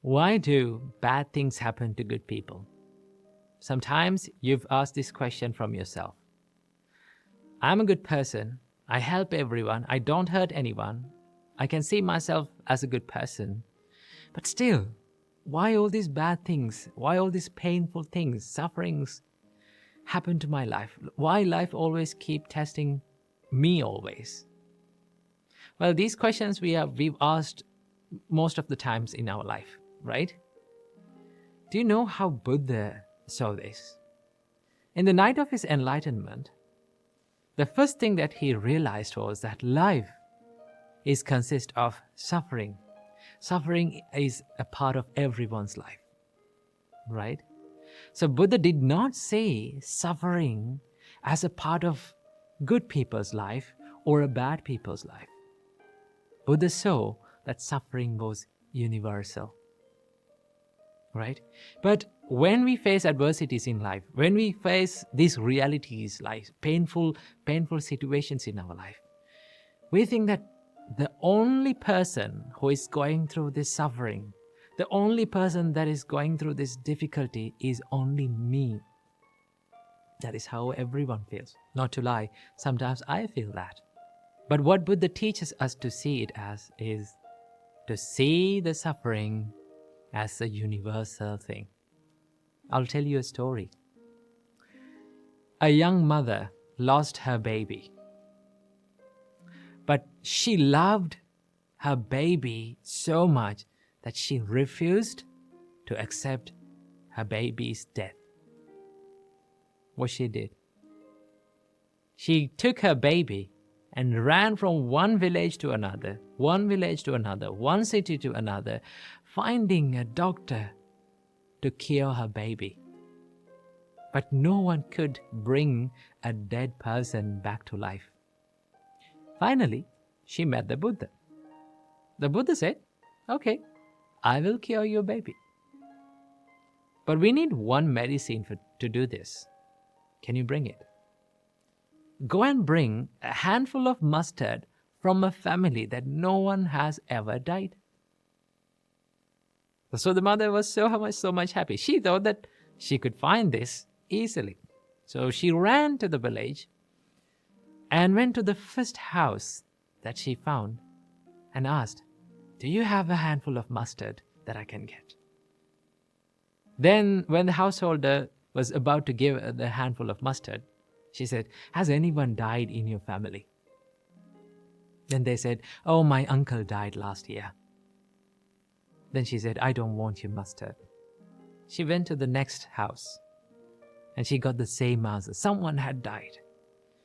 Why do bad things happen to good people? Sometimes you've asked this question from yourself. I'm a good person. I help everyone. I don't hurt anyone. I can see myself as a good person. But still, why all these bad things? Why all these painful things, sufferings happen to my life? Why life always keep testing me always? Well, these questions we've asked most of the times in our life, right? Do you know how Buddha saw this? In the night of his enlightenment, the first thing that he realized was that life is consist of suffering. Suffering is a part of everyone's life, right? So Buddha did not say suffering as a part of good people's life or a bad people's life. Buddha saw that suffering was universal, right? But when we face adversities in life, when we face these realities like painful situations in our life, we think that the only person who is going through this suffering, the only person that is going through this difficulty is only me. That is how everyone feels. Not to lie, sometimes I feel that. But what Buddha teaches us to see it as is to see the suffering as a universal thing. I'll tell you a story. A young mother lost her baby. But she loved her baby so much that she refused to accept her baby's death. What she did? She took her baby and ran from one village to another, one city to another, finding a doctor to cure her baby. But no one could bring a dead person back to life. Finally, she met the Buddha. The Buddha said, "Okay, I will cure your baby. But we need one medicine to do this. Can you bring it? Go and bring a handful of mustard from a family that no one has ever died." So the mother was so much happy. She thought that she could find this easily. So she ran to the village and went to the first house that she found and asked, "Do you have a handful of mustard that I can get?" Then when the householder was about to give the handful of mustard, she said, "Has anyone died in your family?" Then they said, "Oh, my uncle died last year." Then she said, "I don't want your mustard." She went to the next house and she got the same answer. Someone had died.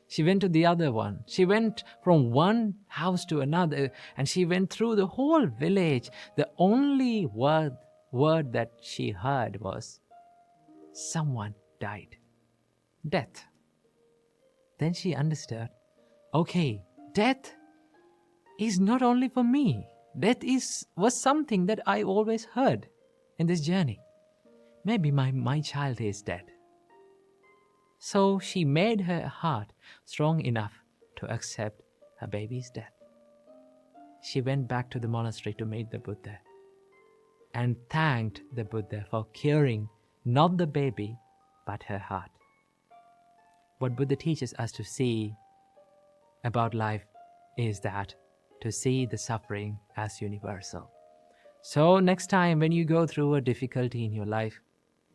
She went to the other one. She went from one house to another and she went through the whole village. The only word that she heard was, "Someone died." Death. Then she understood, okay, death is not only for me. Death was something that I always heard in this journey. Maybe my child is dead. So she made her heart strong enough to accept her baby's death. She went back to the monastery to meet the Buddha and thanked the Buddha for curing not the baby, but her heart. What Buddha teaches us to see about life is that to see the suffering as universal. So next time when you go through a difficulty in your life,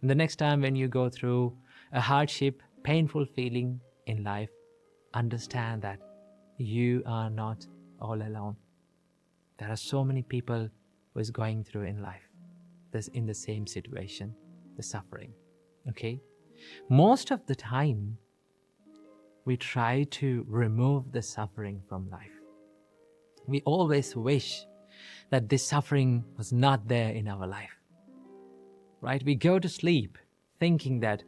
and the next time when you go through a hardship, painful feeling in life, understand that you are not all alone. There are so many people who is going through in life that's in the same situation, the suffering. Okay? Most of the time, we try to remove the suffering from life. We always wish that this suffering was not there in our life. Right? We go to sleep thinking that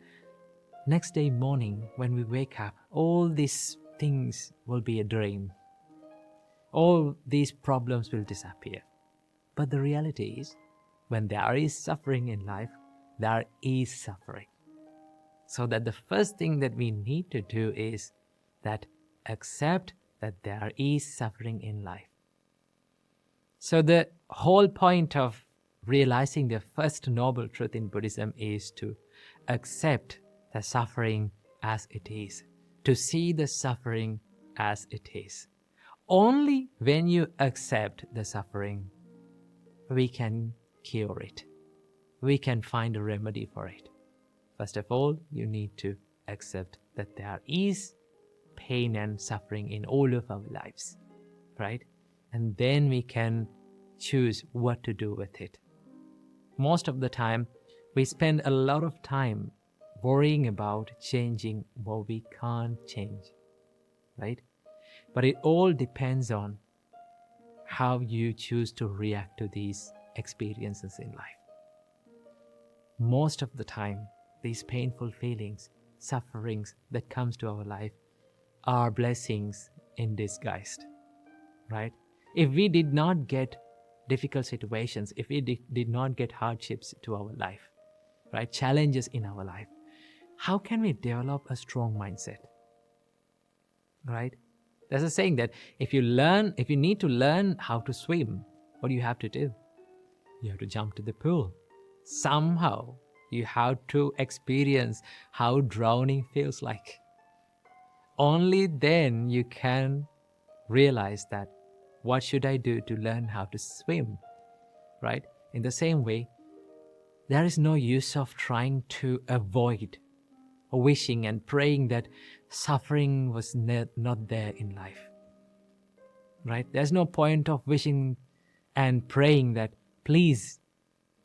next day morning when we wake up, all these things will be a dream. All these problems will disappear. But the reality is, when there is suffering in life, there is suffering. So that the first thing that we need to do is that accept that there is suffering in life. So the whole point of realizing the first noble truth in Buddhism is to accept the suffering as it is, to see the suffering as it is. Only when you accept the suffering, we can cure it. We can find a remedy for it. First of all, you need to accept that there is pain and suffering in all of our lives, right? And then we can choose what to do with it. Most of the time, we spend a lot of time worrying about changing what we can't change, right? But it all depends on how you choose to react to these experiences in life. Most of the time, these painful feelings, sufferings that comes to our life are blessings in disguise, right? If we did not get difficult situations, if we did not get hardships to our life, right, challenges in our life, how can we develop a strong mindset, right? There's a saying that if you need to learn how to swim, what do you have to do? You have to jump to the pool. Somehow, you have to experience how drowning feels like. Only then you can realize that what should I do to learn how to swim, right? In the same way, there is no use of trying to avoid wishing and praying that suffering was not there in life, right? There's no point of wishing and praying that, please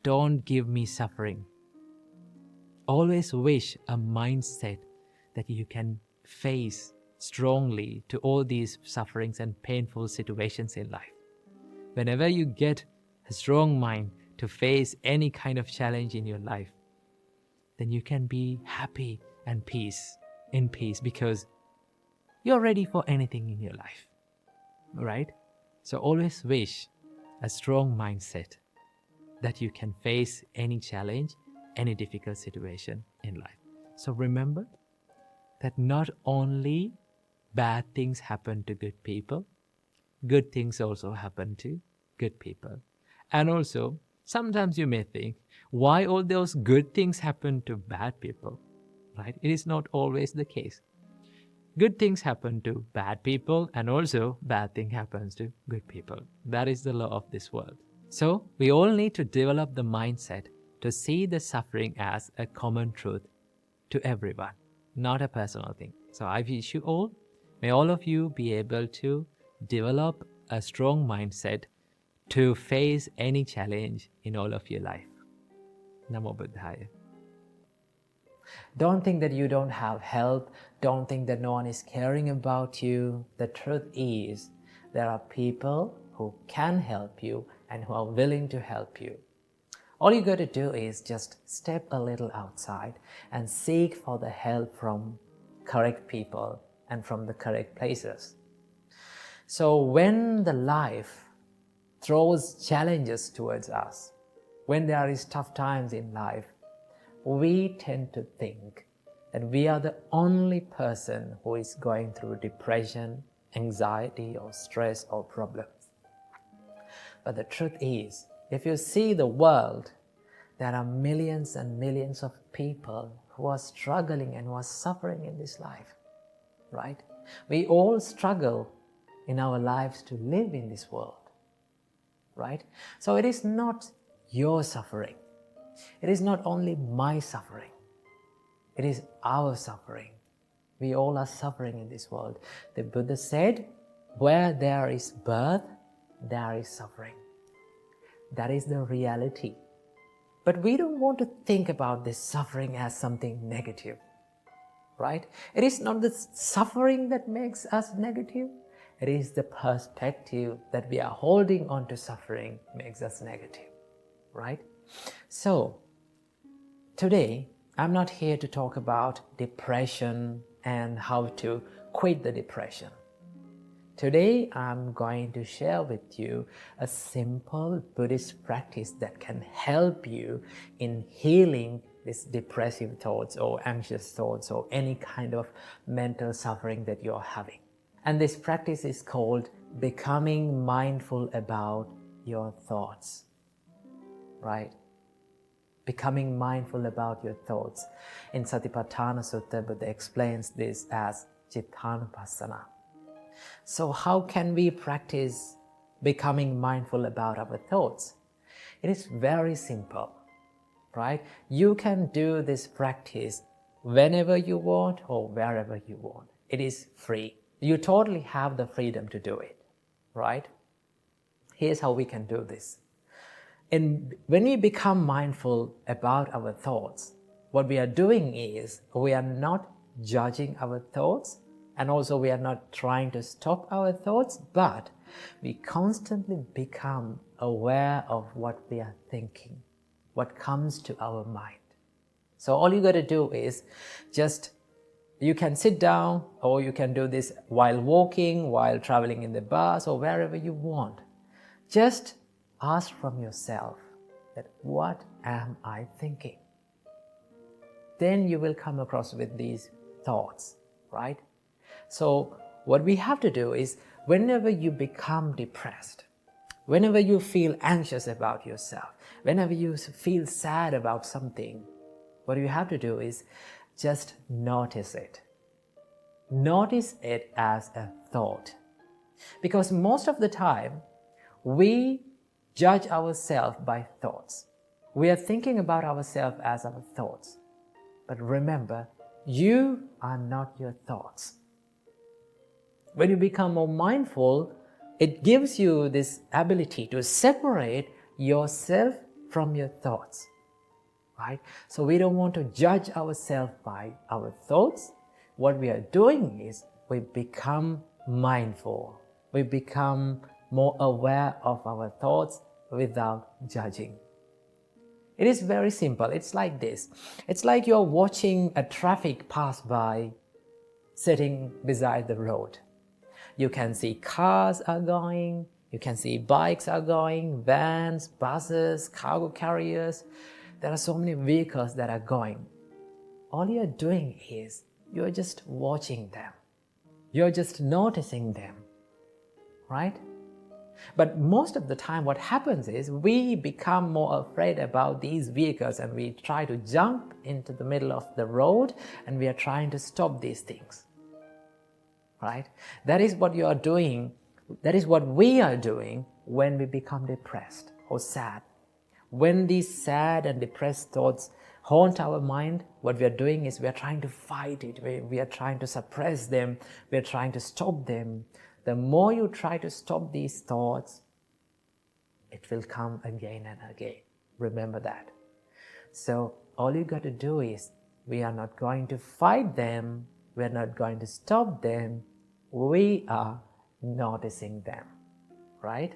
don't give me suffering. Always wish a mindset that you can face strongly to all these sufferings and painful situations in life. Whenever you get a strong mind to face any kind of challenge in your life, then you can be happy and in peace, because you're ready for anything in your life, right? So always wish a strong mindset that you can face any challenge, any difficult situation in life. So remember that not only bad things happen to good people, good things also happen to good people. And also, sometimes you may think, why all those good things happen to bad people, right? It is not always the case. Good things happen to bad people, and also bad thing happens to good people. That is the law of this world. So we all need to develop the mindset to see the suffering as a common truth to everyone, not a personal thing. So I wish you all, may all of you be able to develop a strong mindset to face any challenge in all of your life. Namo Buddhaya. Don't think that you don't have help. Don't think that no one is caring about you. The truth is, there are people who can help you and who are willing to help you. All you got to do is just step a little outside and seek for the help from correct people and from the correct places. So when the life throws challenges towards us, when there is tough times in life, we tend to think that we are the only person who is going through depression, anxiety, or stress or problems. But the truth is, if you see the world, there are millions and millions of people who are struggling and who are suffering in this life, right? We all struggle in our lives to live in this world, right? So it is not your suffering. It is not only my suffering. It is our suffering. We all are suffering in this world. The Buddha said, where there is birth, there is suffering. That is the reality. But we don't want to think about this suffering as something negative, right? It is not the suffering that makes us negative. It is the perspective that we are holding on to suffering makes us negative, right? So, today, I'm not here to talk about depression and how to quit the depression. Today, I'm going to share with you a simple Buddhist practice that can help you in healing these depressive thoughts or anxious thoughts or any kind of mental suffering that you're having. And this practice is called becoming mindful about your thoughts. right? Becoming mindful about your thoughts. In Satipatthana Sutta, Buddha explains this as Chittanupassana. So how can we practice becoming mindful about our thoughts? It is very simple, right? You can do this practice whenever you want or wherever you want. It is free. You totally have the freedom to do it, right? Here's how we can do this. And when we become mindful about our thoughts, what we are doing is we are not judging our thoughts, and also we are not trying to stop our thoughts, but we constantly become aware of what we are thinking, what comes to our mind. So all you got to do is you can sit down, or you can do this while walking, while traveling in the bus, or wherever you want. Just ask from yourself that, what am I thinking? Then you will come across with these thoughts, right? So what we have to do is, whenever you become depressed, whenever you feel anxious about yourself, whenever you feel sad about something, what you have to do is just notice it. Notice it as a thought. Because most of the time, we judge ourselves by thoughts. We are thinking about ourselves as our thoughts. But remember, you are not your thoughts. When you become more mindful, it gives you this ability to separate yourself from your thoughts, right? So we don't want to judge ourselves by our thoughts. What we are doing is we become mindful. We become more aware of our thoughts without judging. It is very simple. It's like this. It's like you're watching a traffic pass by sitting beside the road. You can see cars are going, you can see bikes are going, vans, buses, cargo carriers. There are so many vehicles that are going. All you're doing is you're just watching them. You're just noticing them, right? But most of the time what happens is we become more afraid about these vehicles, and we try to jump into the middle of the road, and we are trying to stop these things, right? That is what you are doing. That is what we are doing when we become depressed or sad. When these sad and depressed thoughts haunt our mind, what we are doing is we are trying to fight it. We are trying to suppress them. We are trying to stop them. The more you try to stop these thoughts, it will come again and again. Remember that. So all you got to do is, we are not going to fight them. We are not going to stop them. We are noticing them, right?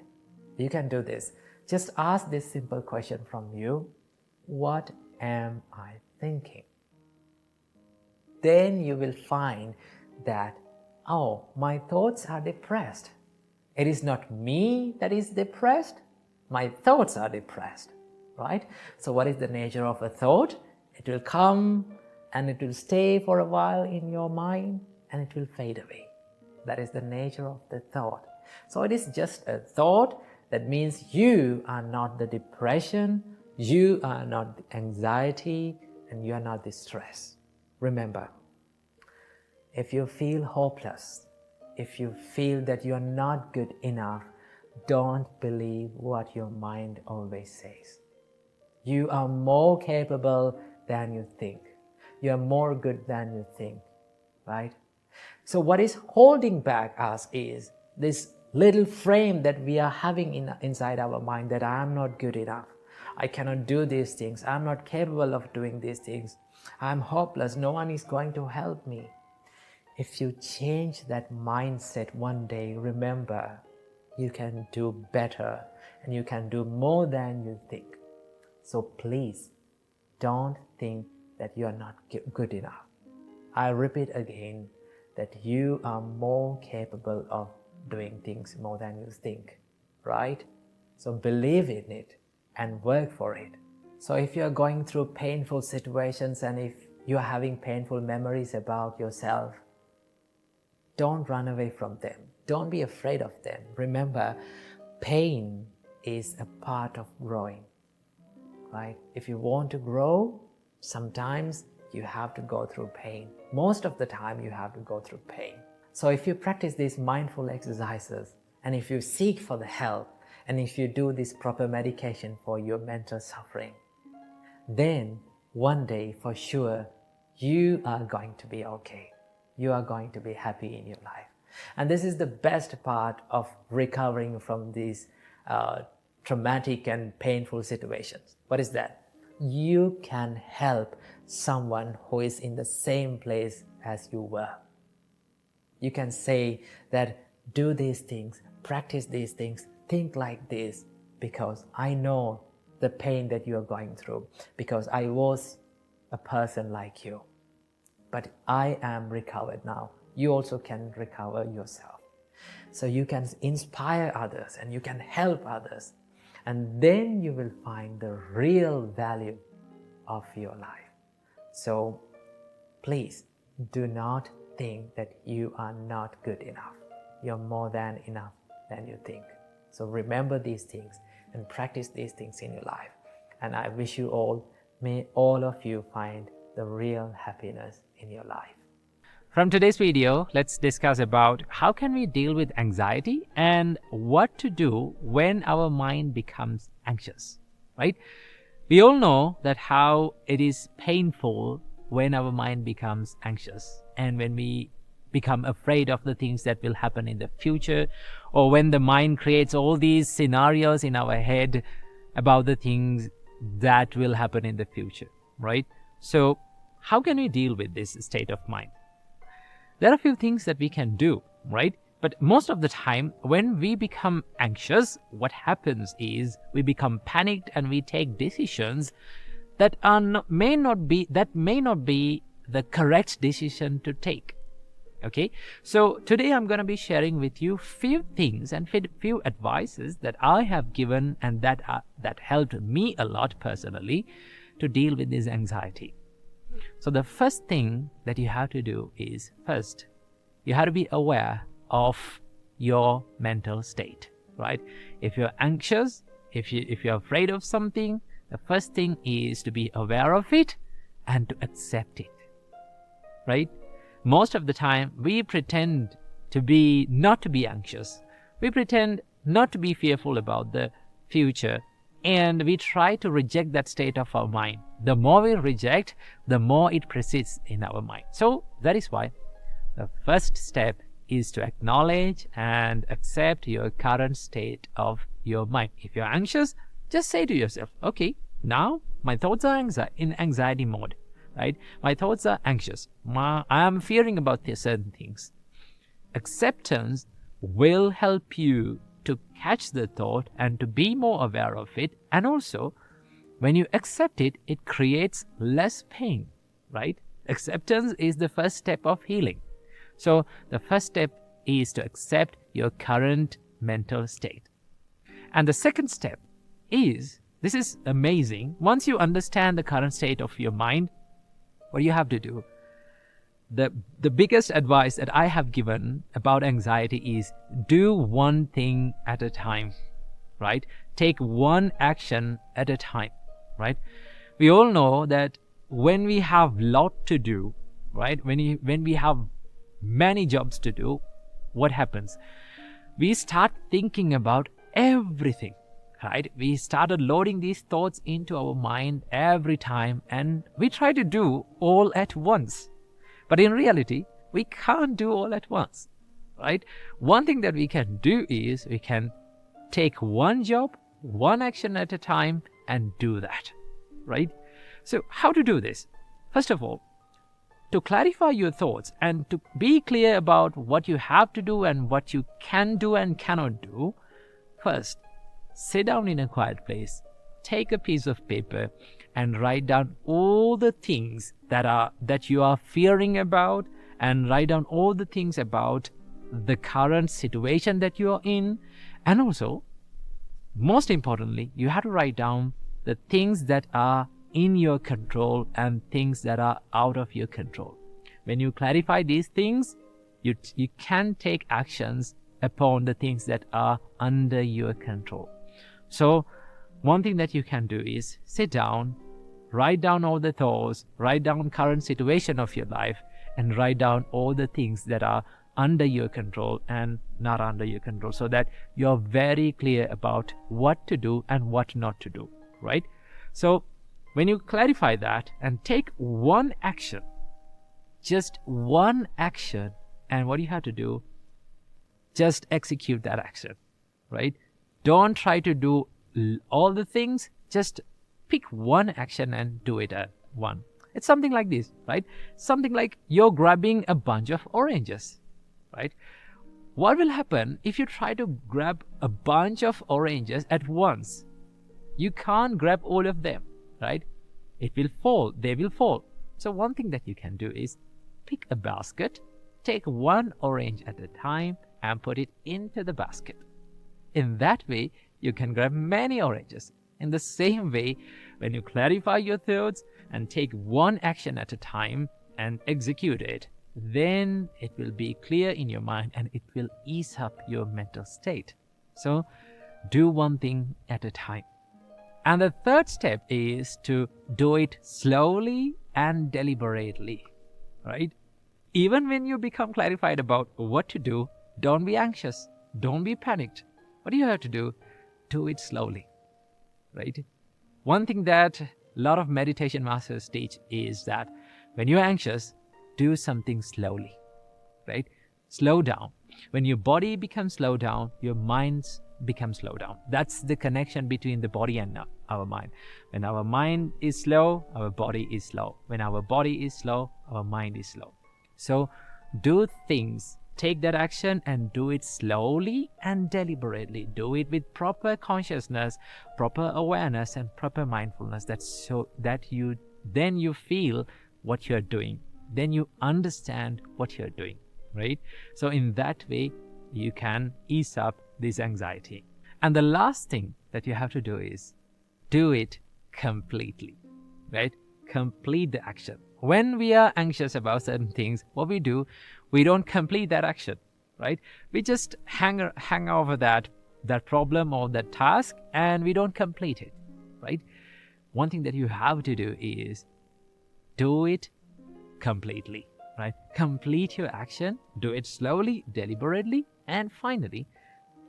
You can do this. Just ask this simple question from you. What am I thinking? Then you will find that, oh, my thoughts are depressed. It is not me that is depressed. My thoughts are depressed, right? So what is the nature of a thought? It will come and it will stay for a while in your mind, and it will fade away. That is the nature of the thought. So it is just a thought. That means you are not the depression, you are not the anxiety, and you are not the stress. Remember, if you feel hopeless, if you feel that you are not good enough, don't believe what your mind always says. You are more capable than you think. You are more good than you think, right? So what is holding back us is this little frame that we are having inside our mind, that I am not good enough. I cannot do these things. I am not capable of doing these things. I am hopeless. No one is going to help me. If you change that mindset one day, remember, you can do better and you can do more than you think. So please, don't think that you are not good enough. I repeat again, that you are more capable of doing things more than you think, right? So believe in it and work for it. So if you are going through painful situations, and if you are having painful memories about yourself, don't run away from them. Don't be afraid of them. Remember, pain is a part of growing. right? If you want to grow, sometimes you have to go through pain. Most of the time you have to go through pain. So if you practice these mindful exercises, and if you seek for the help, and if you do this proper medication for your mental suffering, then one day for sure you are going to be okay. You are going to be happy in your life. And this is the best part of recovering from these traumatic and painful situations. What is that? You can help someone who is in the same place as you were. You can say that, do these things, practice these things, think like this, because I know the pain that you are going through, because I was a person like you. But I am recovered now. You also can recover yourself. So you can inspire others and you can help others. And then you will find the real value of your life. So please do not think that you are not good enough. You're more than enough than you think. So remember these things and practice these things in your life. And I wish you all, may all of you find the real happiness in your life. From today's video, let's discuss about how can we deal with anxiety and what to do when our mind becomes anxious, right? We all know that how it is painful when our mind becomes anxious and when we become afraid of the things that will happen in the future, or when the mind creates all these scenarios in our head about the things that will happen in the future, right? So how can we deal with this state of mind? There are a few things that we can do, right? But most of the time, when we become anxious, what happens is we become panicked and we take decisions that may not be the correct decision to take. Okay, so today I'm going to be sharing with you few things and few advices that I have given and that helped me a lot personally to deal with this anxiety. So the first thing that you have to do is, first, you have to be aware of your mental state, right? If you're anxious, if you're afraid of something, the first thing is to be aware of it and to accept it, right? Most of the time, we pretend not to be anxious. We pretend not to be fearful about the future, and we try to reject that state of our mind. The more we reject, the more it persists in our mind. So that is why the first step is to acknowledge and accept your current state of your mind. If you're anxious, just say to yourself, okay, now my thoughts are in anxiety mode, right? My thoughts are anxious. I am fearing about certain things. Acceptance will help you to catch the thought and to be more aware of it. And also, when you accept it, it creates less pain, right? Acceptance is the first step of healing. So the first step is to accept your current mental state. And the second step is, this is amazing, once you understand the current state of your mind, what you have to do, the biggest advice that I have given about anxiety is do one thing at a time, right? Take one action at a time, right? We all know that when we have lot to do, right? When we have many jobs to do, what happens? We start thinking about everything, right? We started loading these thoughts into our mind every time, and we try to do all at once. But in reality, we can't do all at once, right? One thing that we can do is we can take one job, one action at a time and do that, right? So how to do this? First of all, to clarify your thoughts and to be clear about what you have to do and what you can do and cannot do, first, sit down in a quiet place, take a piece of paper and write down all the things that you are fearing about, and write down all the things about the current situation that you are in. And also, most importantly, you have to write down the things that are in your control and things that are out of your control. When you clarify these things, you can take actions upon the things that are under your control. So one thing that you can do is sit down, write down all the thoughts, write down current situation of your life, and write down all the things that are under your control and not under your control, so that you're very clear about what to do and what not to do, right? So when you clarify that and take one action, just one action, and what you have to do, just execute that action, right? Don't try to do all the things, just pick one action and do it at one. It's something like this, right? Something like you're grabbing a bunch of oranges, right? What will happen if you try to grab a bunch of oranges at once? You can't grab all of them, right? It will fall, they will fall. So one thing that you can do is pick a basket, take one orange at a time and put it into the basket. In that way, you can grab many oranges. In the same way, when you clarify your thoughts and take one action at a time and execute it, then it will be clear in your mind and it will ease up your mental state. So do one thing at a time. And the third step is to do it slowly and deliberately, right? Even when you become clarified about what to do, don't be anxious, don't be panicked. What do you have to do? Do it slowly, right? One thing that a lot of meditation masters teach is that when you're anxious, do something slowly, right? Slow down. When your body becomes slow down, your mind becomes slow down. That's the connection between the body and our mind. When our mind is slow, our body is slow. When our body is slow, our mind is slow. So do things, take that action and do it slowly and deliberately. Do it with proper consciousness, proper awareness and proper mindfulness. That's so that you feel what you're doing. Then you understand what you're doing, right? So in that way, you can ease up this anxiety. And the last thing that you have to do is do it completely, right? Complete the action. When we are anxious about certain things, what we do, we don't complete that action, right? We just hang over that problem or that task and we don't complete it, right? One thing that you have to do is do it completely, right? Complete your action, do it slowly, deliberately, and finally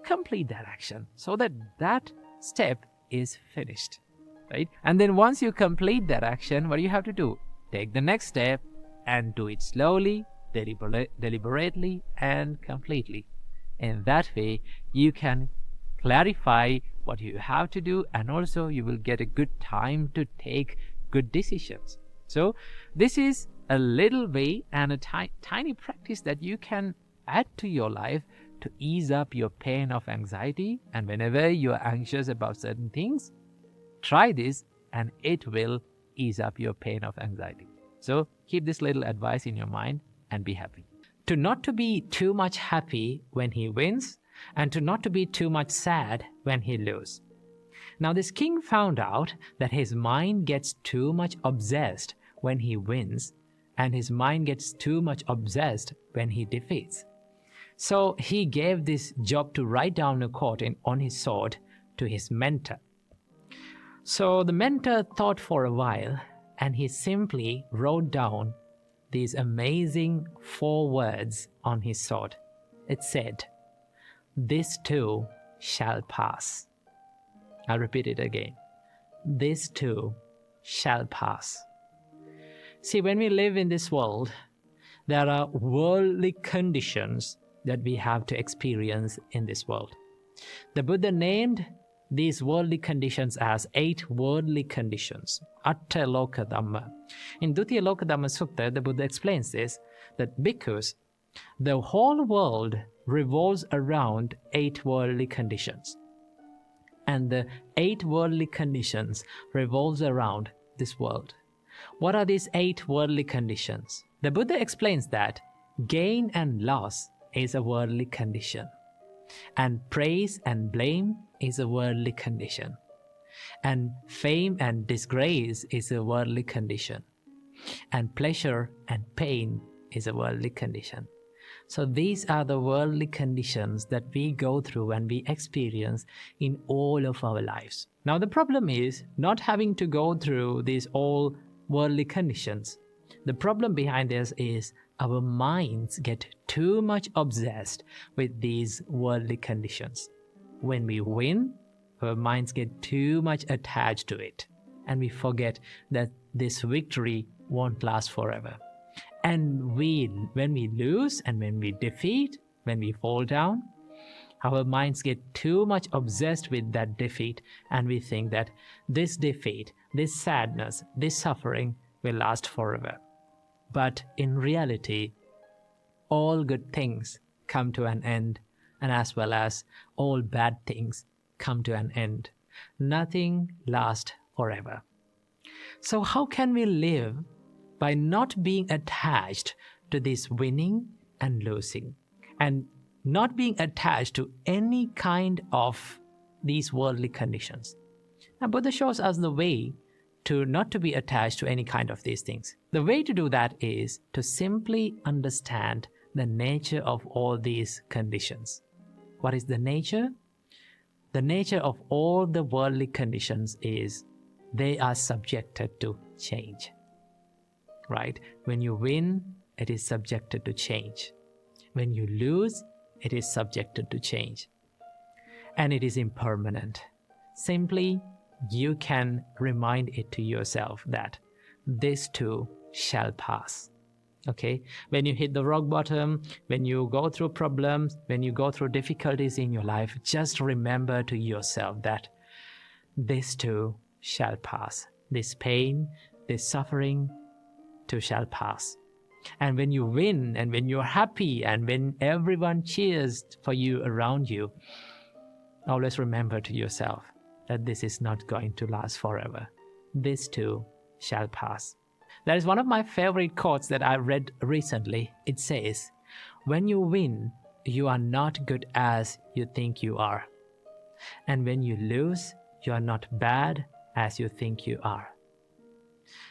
complete that action so that that step is finished, right? And then once you complete that action, what do you have to do? Take the next step and do it slowly, deliberately, and completely. In that way, you can clarify what you have to do, and also you will get a good time to take good decisions. So this is a little way and a tiny practice that you can add to your life to ease up your pain of anxiety. And whenever you're anxious about certain things, try this and it will ease up your pain of anxiety. So keep this little advice in your mind and be happy. To not to be too much happy when he wins, and to not to be too much sad when he loses. Now this king found out that his mind gets too much obsessed when he wins, and his mind gets too much obsessed when he defeats. So he gave this job to write down a quote on his sword to his mentor. So the mentor thought for a while, and he simply wrote down these amazing 4 words on his sword. It said, "This too shall pass." I'll repeat it again. This too shall pass. See, when we live in this world, there are worldly conditions that we have to experience in this world. The Buddha named these worldly conditions as 8 worldly conditions, Atta Loka Dhamma. In Dutiya Loka Dhamma Sutta, the Buddha explains this, that because the whole world revolves around 8 worldly conditions, and the 8 worldly conditions revolves around this world. What are these 8 worldly conditions? The Buddha explains that gain and loss is a worldly condition, and praise and blame is a worldly condition, and fame and disgrace is a worldly condition, and pleasure and pain is a worldly condition. So these are the worldly conditions that we go through and we experience in all of our lives. Now the problem is not having to go through these all worldly conditions. The problem behind this is our minds get too much obsessed with these worldly conditions. When we win, our minds get too much attached to it, and we forget that this victory won't last forever. And when we lose and when we defeat, when we fall down, our minds get too much obsessed with that defeat, and we think that this defeat, this sadness, this suffering will last forever. But in reality, all good things come to an end, and as well as all bad things come to an end. Nothing lasts forever. So how can we live by not being attached to this winning and losing, and not being attached to any kind of these worldly conditions? Now, Buddha shows us the way to not to be attached to any kind of these things. The way to do that is to simply understand the nature of all these conditions. What is the nature? The nature of all the worldly conditions is they are subjected to change. Right? When you win, it is subjected to change. When you lose, it is subjected to change. And it is impermanent. Simply, you can remind it to yourself that this too shall pass. Okay? When you hit the rock bottom, when you go through problems, when you go through difficulties in your life, just remember to yourself that this too shall pass. This pain, this suffering too shall pass. And when you win, and when you're happy, and when everyone cheers for you around you, always remember to yourself that this is not going to last forever. This too shall pass. That is one of my favorite quotes that I read recently. It says, when you win, you are not good as you think you are. And when you lose, you are not bad as you think you are.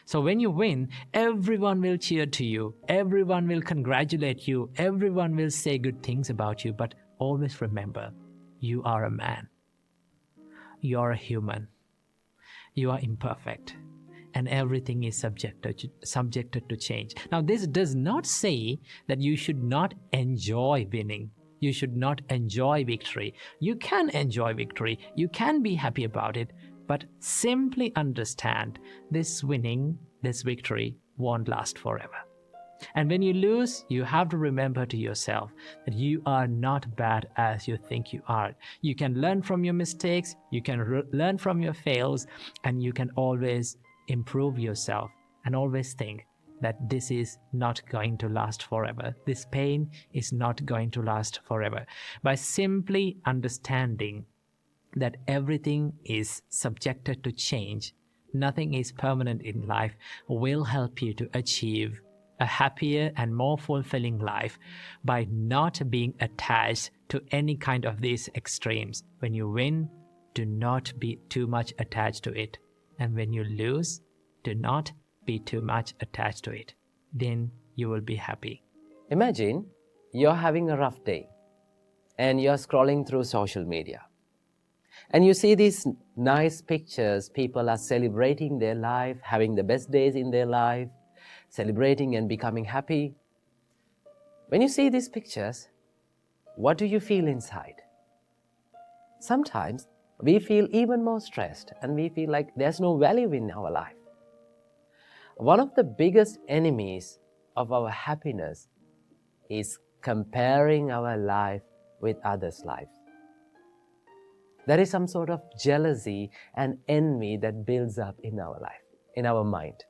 So when you win, everyone will cheer to you, everyone will congratulate you, everyone will say good things about you, but always remember, you are a man. You are a human. You are imperfect. And everything is subjected to change. Now, this does not say that you should not enjoy winning. You should not enjoy victory. You can enjoy victory. You can be happy about it. But simply understand this winning, this victory won't last forever. And when you lose, you have to remember to yourself that you are not bad as you think you are. You can learn from your mistakes, you can learn from your fails, and you can always improve yourself and always think that this is not going to last forever. This pain is not going to last forever. By simply understanding that everything is subjected to change, nothing is permanent in life, will help you to achieve a happier and more fulfilling life by not being attached to any kind of these extremes. When you win, do not be too much attached to it. And when you lose, do not be too much attached to it. Then you will be happy. Imagine you're having a rough day and you're scrolling through social media. And you see these nice pictures, people are celebrating their life, having the best days in their life, celebrating and becoming happy. When you see these pictures, what do you feel inside? Sometimes we feel even more stressed and we feel like there's no value in our life. One of the biggest enemies of our happiness is comparing our life with others' lives. There is some sort of jealousy and envy that builds up in our life, in our mind.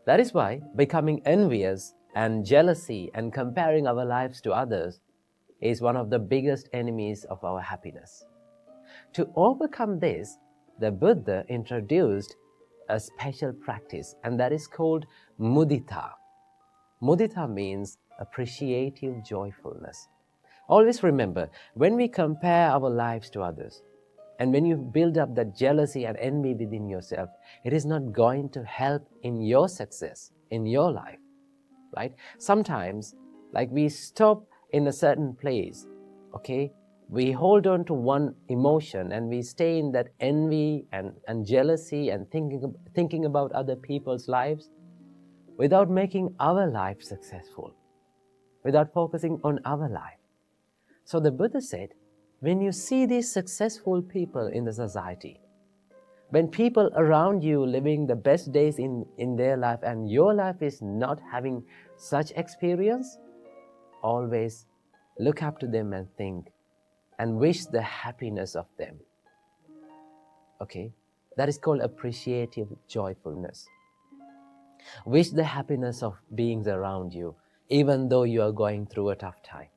That is why becoming envious and jealousy and comparing our lives to others is one of the biggest enemies of our happiness. To overcome this, the Buddha introduced a special practice, and that is called mudita. Mudita means appreciative joyfulness. Always remember, when we compare our lives to others, and when you build up that jealousy and envy within yourself, it is not going to help in your success, in your life, right? Sometimes, like we stop in a certain place, okay, we hold on to one emotion and we stay in that envy and jealousy and thinking about other people's lives without making our life successful, without focusing on our life. So the Buddha said, when you see these successful people in the society, when people around you living the best days in their life and your life is not having such experience, always look up to them and think and wish the happiness of them. Okay? That is called appreciative joyfulness. Wish the happiness of beings around you, even though you are going through a tough time.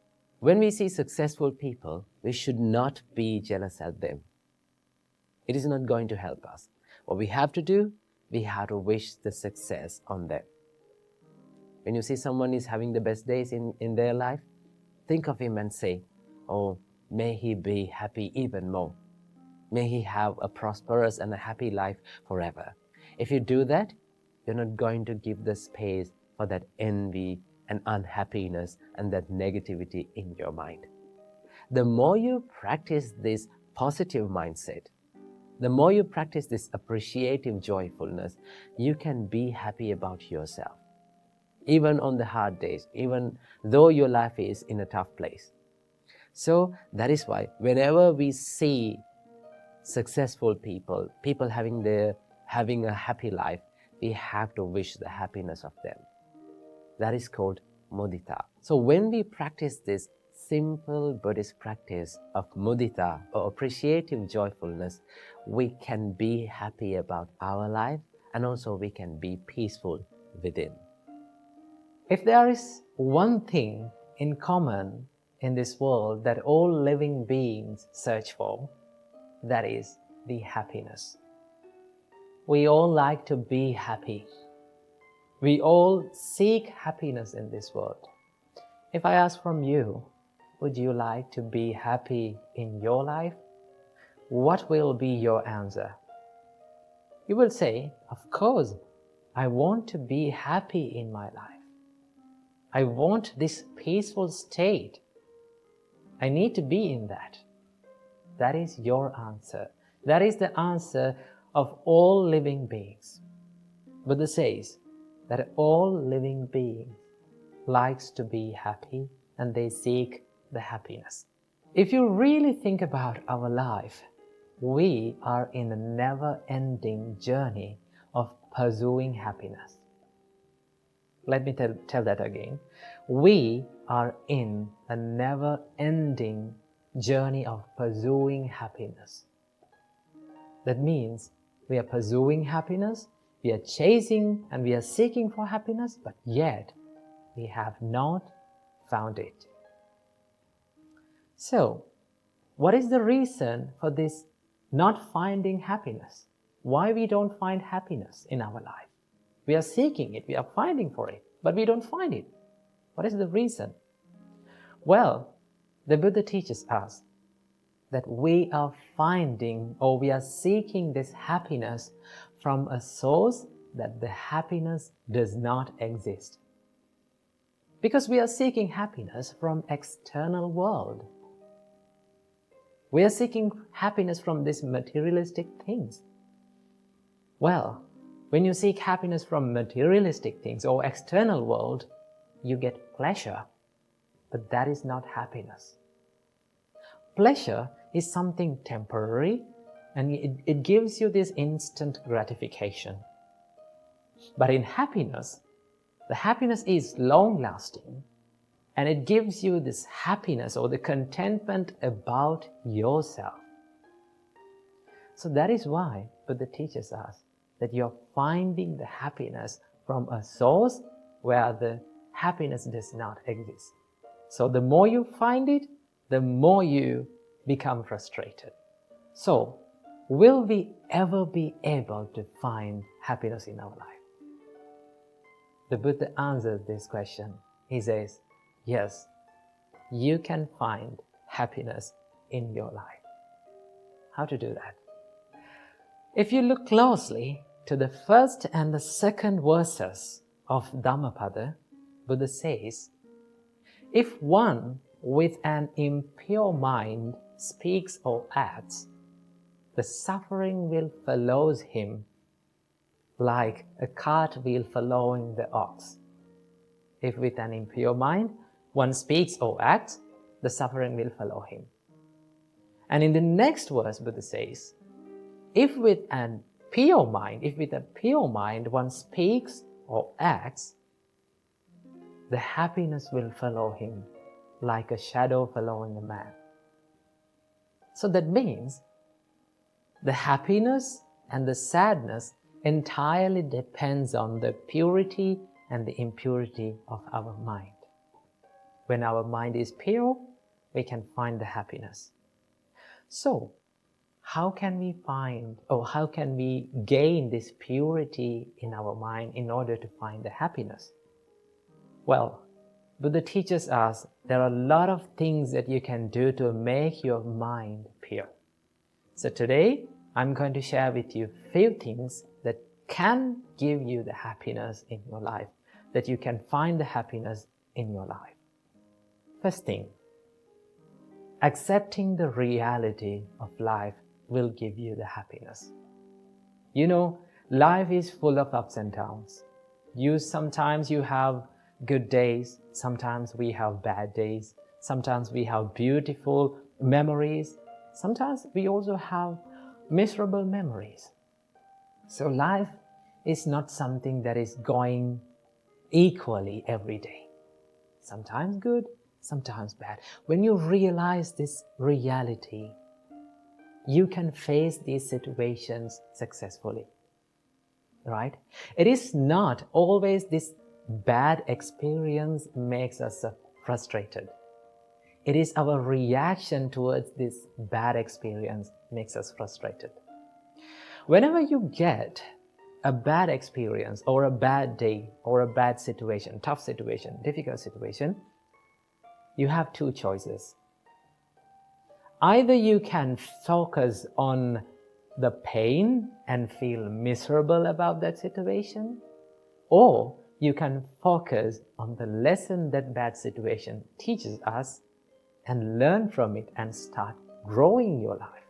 When we see successful people, we should not be jealous at them. It is not going to help us. What we have to do, we have to wish the success on them. When you see someone is having the best days in their life, think of him and say, oh, may he be happy even more. May he have a prosperous and a happy life forever. If you do that, you're not going to give the space for that envy and unhappiness and that negativity in your mind. The more you practice this positive mindset, the more you practice this appreciative joyfulness, you can be happy about yourself. Even on the hard days, even though your life is in a tough place. So that is why whenever we see successful people, people having a happy life, we have to wish the happiness of them. That is called mudita. So when we practice this simple Buddhist practice of mudita or appreciative joyfulness, we can be happy about our life and also we can be peaceful within. If there is one thing in common in this world that all living beings search for, that is the happiness. We all like to be happy. We all seek happiness in this world. If I ask from you, would you like to be happy in your life? What will be your answer? You will say, of course, I want to be happy in my life. I want this peaceful state. I need to be in that. That is your answer. That is the answer of all living beings. Buddha says that all living beings likes to be happy and they seek the happiness. If you really think about our life, we are in a never-ending journey of pursuing happiness. Let me tell that again. We are in a never-ending journey of pursuing happiness. That means we are pursuing happiness, we are chasing and we are seeking for happiness, but yet we have not found it. So, what is the reason for this not finding happiness? Why we don't find happiness in our life? We are seeking it, we are finding for it, but we don't find it. What is the reason? Well, the Buddha teaches us that we are finding or we are seeking this happiness from a source that the happiness does not exist. Because we are seeking happiness from external world. We are seeking happiness from these materialistic things. Well, when you seek happiness from materialistic things or external world, you get pleasure, but that is not happiness. Pleasure is something temporary and it gives you this instant gratification. But in happiness, the happiness is long-lasting and it gives you this happiness or the contentment about yourself. So that is why Buddha teaches us that you're finding the happiness from a source where the happiness does not exist. So the more you find it, the more you become frustrated. So, will we ever be able to find happiness in our life? The Buddha answers this question. He says, yes, you can find happiness in your life. How to do that? If you look closely to the first and the second verses of Dhammapada, Buddha says, If one with an impure mind speaks or acts, the suffering will follow him like a cartwheel following the ox. If with an impure mind one speaks or acts, the suffering will follow him. And in the next verse, Buddha says, if with a pure mind one speaks or acts, the happiness will follow him like a shadow following a man. So that means the happiness and the sadness entirely depends on the purity and the impurity of our mind. When our mind is pure, we can find the happiness. So, how can we gain this purity in our mind in order to find the happiness? Well, Buddha teaches us there are a lot of things that you can do to make your mind pure. So today, I'm going to share with you a few things that can give you the happiness in your life, that you can find the happiness in your life. First thing, accepting the reality of life will give you the happiness. You know, life is full of ups and downs. Sometimes you have good days, sometimes we have bad days, sometimes we have beautiful memories, sometimes we also have miserable memories. So life is not something that is going equally every day. Sometimes good, sometimes bad. When you realize this reality, you can face these situations successfully, right? It is not always this bad experience makes us frustrated. It is our reaction towards this bad experience makes us frustrated. Whenever you get a bad experience or a bad day or a bad situation, tough situation, difficult situation, you have two choices. Either you can focus on the pain and feel miserable about that situation, or you can focus on the lesson that bad situation teaches us and learn from it and start growing your life.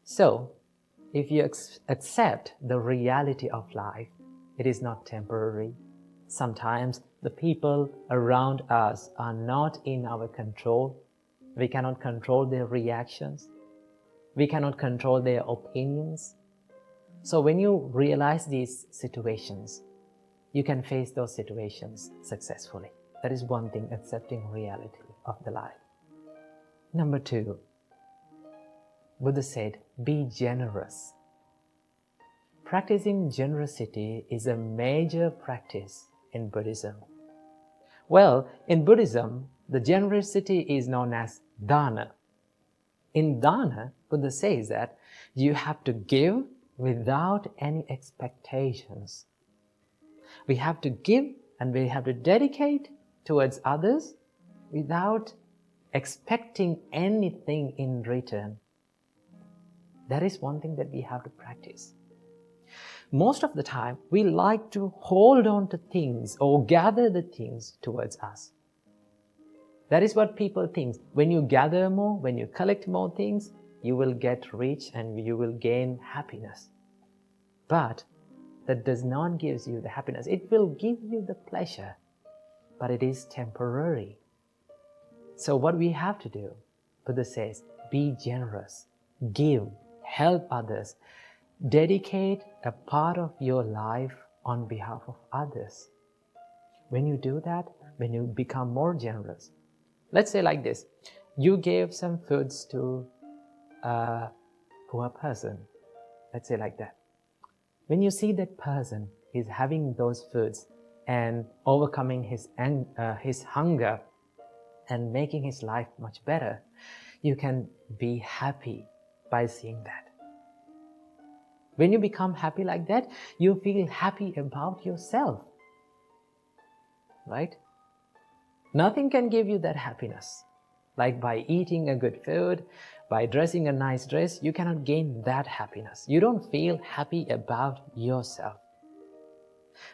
So, if you accept the reality of life, it is not temporary. Sometimes the people around us are not in our control. We cannot control their reactions. We cannot control their opinions. So when you realize these situations, you can face those situations successfully. That is one thing, accepting reality of the life. Number two, Buddha said, be generous. Practicing generosity is a major practice in Buddhism. Well, in Buddhism, the generosity is known as Dhamma. In Dhamma, Buddha says that you have to give without any expectations. We have to give and we have to dedicate towards others without expecting anything in return. That is one thing that we have to practice. Most of the time, we like to hold on to things or gather the things towards us. That is what people think. When you gather more, when you collect more things, you will get rich and you will gain happiness. But that does not give you the happiness. It will give you the pleasure, but it is temporary. So what we have to do, Buddha says, be generous, give, help others, dedicate a part of your life on behalf of others. When you do that, when you become more generous, let's say like this, you gave some foods to a poor person, let's say like that. When you see that person is having those foods and overcoming his hunger and making his life much better, you can be happy by seeing that. When you become happy like that, you feel happy about yourself, right? Nothing can give you that happiness. Like by eating a good food, by dressing a nice dress, you cannot gain that happiness. You don't feel happy about yourself.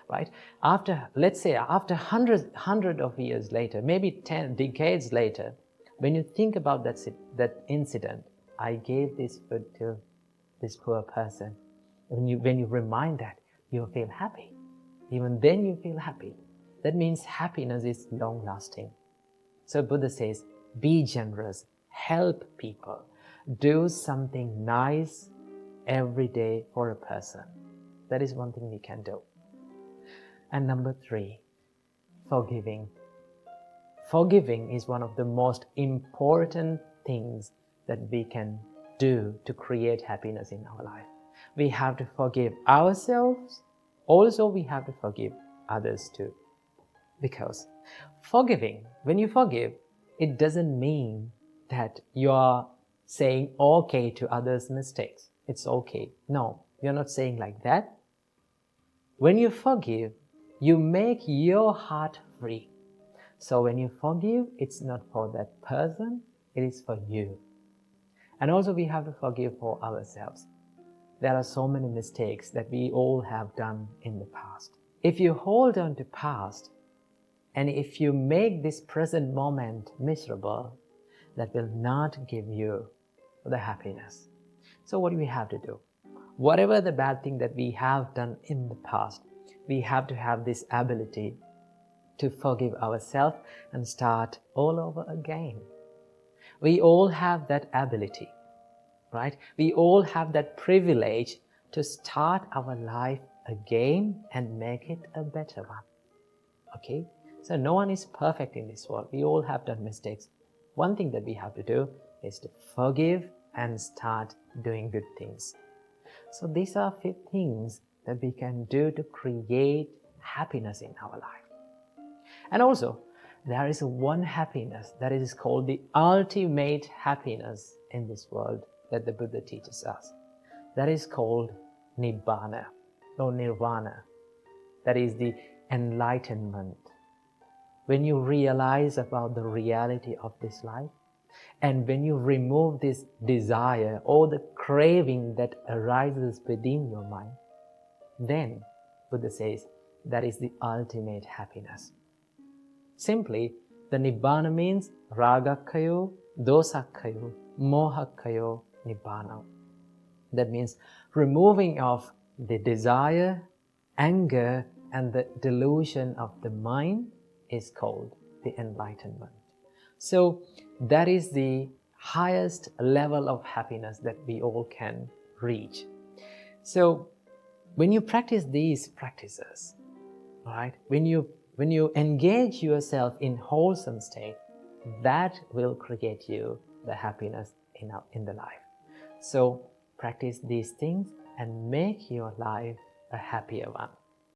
right? After, let's say, after hundred of years later, maybe 10 decades later, when you think about that incident, I gave this food to this poor person. When you remind that, you feel happy. Even then you feel happy. That means happiness is long-lasting. So Buddha says, be generous, help people, do something nice every day for a person. That is one thing we can do. And number 3, forgiving. Forgiving is one of the most important things that we can do to create happiness in our life. We have to forgive ourselves. Also, we have to forgive others too. Because forgiving, when you forgive, it doesn't mean that you are saying okay to others' mistakes. It's okay. No, you're not saying like that. When you forgive, you make your heart free. So when you forgive, it's not for that person, it is for you. And also we have to forgive for ourselves. There are so many mistakes that we all have done in the past. If you hold on to past, and if you make this present moment miserable, that will not give you the happiness. So what do we have to do? Whatever the bad thing that we have done in the past, we have to have this ability to forgive ourselves and start all over again. We all have that ability, right? We all have that privilege to start our life again and make it a better one. Okay? So no one is perfect in this world. We all have done mistakes. One thing that we have to do is to forgive and start doing good things. So these are 5 things that we can do to create happiness in our life. And also, there is one happiness that is called the ultimate happiness in this world that the Buddha teaches us. That is called Nibbana or Nirvana. That is the enlightenment. When you realize about the reality of this life, and when you remove this desire or the craving that arises within your mind, then Buddha says that is the ultimate happiness. Simply, the Nibbana means Ragakkayo, Dosakkayo, Mohakkayo, Nibbana. That means removing of the desire, anger, and the delusion of the mind is called the enlightenment. So that is the highest level of happiness that we all can reach. So when you practice these practices, right, when you engage yourself in wholesome state, that will create you the happiness in the life. So practice these things and make your life a happier one.